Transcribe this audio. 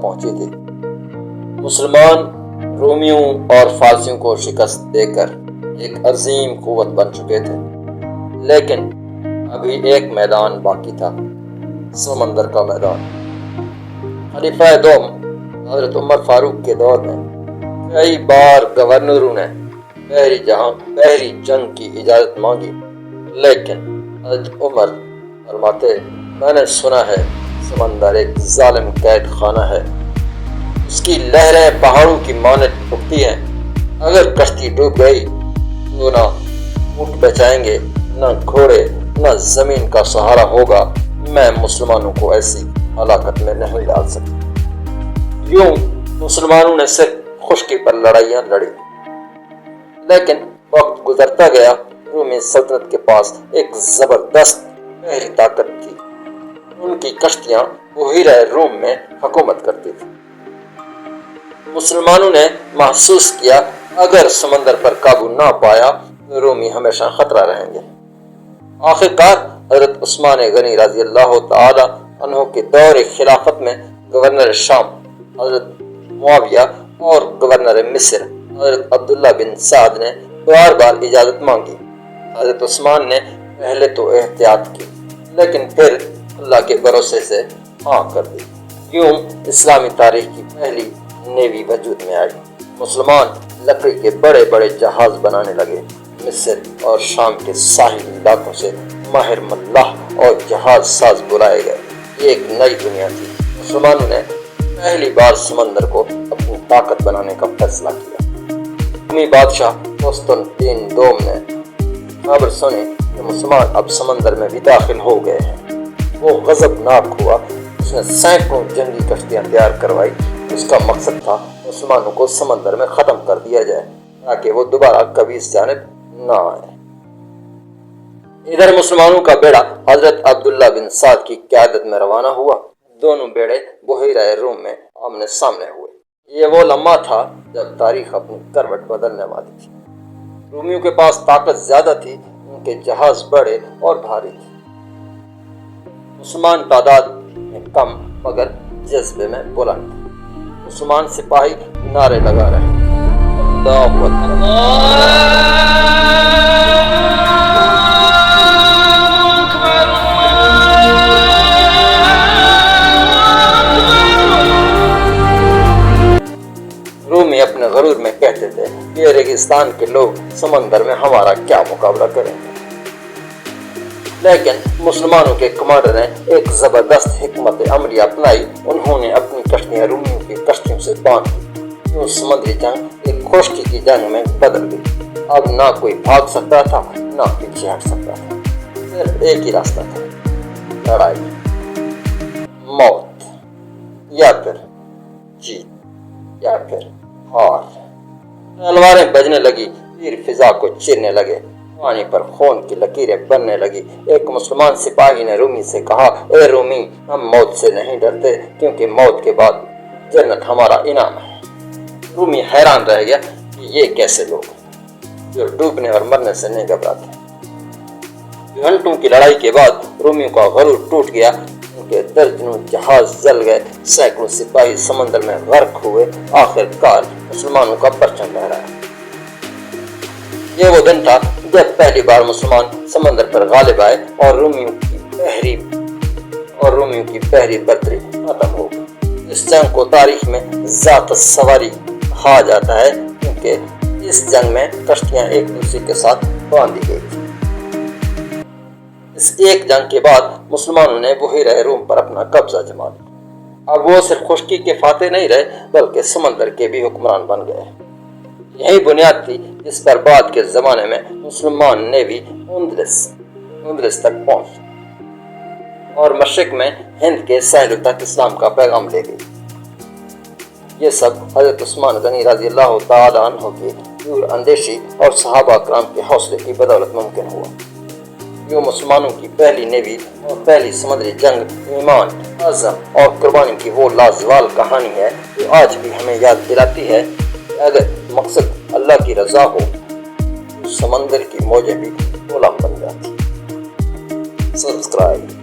पहुंची थी। मुसलमान रोमियों और फारसियों को शिकस्त देकर एक अजीम कुव्वत बन चुके थे, लेकिन अभी एक मैदान बाकी था, समंदर का मैदान। खलीफा दोम हजरत उमर फारूक के दौर में कई बार गवर्नरों ने बहरी जंग की इजाजत मांगी, लेकिन हजरत उमर फरमाते, मैंने सुना है समंदर एक जालिम कैद खाना है, उसकी लहरें पहाड़ों की मानद उठती हैं, अगर कश्ती डूब गई तो ना ऊंट बचाएंगे, न घोड़े, न जमीन का सहारा होगा। मैं मुसलमानों को ऐसी हलाकत में नहीं डाल सकता। यूं मुसलमानों ने सिर्फ खुश्की पर लड़ाइयां लड़ी, लेकिन वक्त गुजरता गया। रूमी सल्तनत के पास एक जबरदस्त बहरी ताकत थी। उनकी कश्तियां बुहीरा रूम में हुकूमत करती थी। मुसलमानों ने महसूस किया, अगर समंदर पर काबू ना पाया तो रूमी हमेशा खतरा रहेंगे। आखिरकार हजरत उस्मान गनी रज़ी अल्लाह तआला अन्हु के दौर खिलाफत में गवर्नर शाम हजरत मुआविया और गवर्नर मिस्र हजरत अब्दुल्ला बिन साद ने बार बार इजाजत मांगी। हजरत उस्मान ने पहले तो एहतियात की, लेकिन फिर अल्लाह के भरोसे से हाँ कर दी। यूं इस्लामी तारीख की पहली नेवी वजूद में आई। मुसलमान लकड़ी के बड़े बड़े जहाज बनाने लगे। मिस्र और शाम के साहिल इलाकों से माहिर मल्लाह और जहाज साज बुलाए गए। एक नई दुनिया थी। मुसलमानों ने पहली बार समंदर को अपनी ताकत बनाने का फैसला किया। रूमी बादशाह कुस्तुनतीन दोम ने खबर सुनी कि मुसलमान अब समंदर में भी दाखिल हो गए हैं। वो गजबनाक हुआ। उसने सैकड़ों जंगी कश्तियां तैयार करवाई। उसका मकसद था मुसलमानों को समंदर में खत्म कर दिया जाए, ताकि वो दोबारा कभी इस जानिब ना आए। इधर मुसलमानों का बेड़ा हजरत अब्दुल्ला बिन साद की क़यादत में रवाना हुआ। दोनों बेड़े बुहीरा रूम में आमने सामने हुए। ये वो लम्हा था जब तारीख अपनी करवट बदलने वाली थी। रूमियों के पास ताकत ज्यादा थी, उनके जहाज बड़े और भारी थे। मुसलमान तादाद में कम मगर जज्बे में बुलंद। मुसलमान सिपाही नारे लगा रहे, अल्लाहु अकबर। रूमी अपने गरूर में कहते थे, ये रेगिस्तान के लोग समंदर में हमारा क्या मुकाबला करेंगे। लेकिन मुसलमानों के कमांडर ने एक जबरदस्त हिकमत अमली अपनाई। उन्होंने अपनी कश्तियां रूमियों की कश्तियों से बांध दी। यूं समुद्री जंग एक खुश्की की जंग में बदल गई। अब ना कोई भाग सकता था, ना पीछे हट सकता था। सिर्फ एक ही रास्ता था, लड़ाई, मौत या फिर जीत या फिर हार। तलवारें बजने लगी, तीर फिजा को चीरने लगे, पानी पर खून की लकीरें बनने लगी। एक मुसलमान सिपाही ने रूमी से कहा, ए रूमी, हम मौत से नहीं डरते, क्योंकि मौत के बाद जन्नत हमारा इनाम है। रूमी हैरान रह गया कि ये कैसे लोग जो डूबने और मरने से नहीं घबराते। घंटों की लड़ाई के बाद रूमियों का गरूर टूट गया। उनके दर्जनों जहाज जल गए, सैकड़ों सिपाही समंदर में गर्क हुए। आखिरकार मुसलमानों का परचम लहराया। ये वो दिन था जब पहली बार मुसलमान समंदर पर गालिब आए और रोमियों की बहरी बर्तरी खत्म हो गई। इस जंग को तारीख में ज़ात सवारी कहा जाता है, क्योंकि इस जंग में कश्तियां एक दूसरे के साथ बांधी गई थी। इस एक जंग के बाद मुसलमानों ने बुहीरा रूम पर अपना कब्जा जमा लिया। अब वो सिर्फ खुश्की के फाते नहीं रहे, बल्कि समंदर के भी हुक्मरान बन गए। यही बुनियाद थी जिस पर बाद के जमाने में मुसलमान नेवी उंदलिस तक पहुंच और मशरिक में हिंद के साहिलों तक इस्लाम का पैगाम ले गई। ये सब हजरत उस्मान गनी रज़ी अल्लाह तआला अन्हु की दूर अंदेशी और सहाबा कराम के हौसले की बदौलत मुमकिन हुआ। यूं मुसलमानों की पहली नेवी और पहली समुद्री जंग ईमान, अज़म और कुर्बानी की वो लाजवाल कहानी है जो आज भी हमें याद दिलाती है कि अगर मकसद अल्लाह की रजा हो तो समंदर की मौजें भी गुलाम बन जाती। सब्सक्राइब।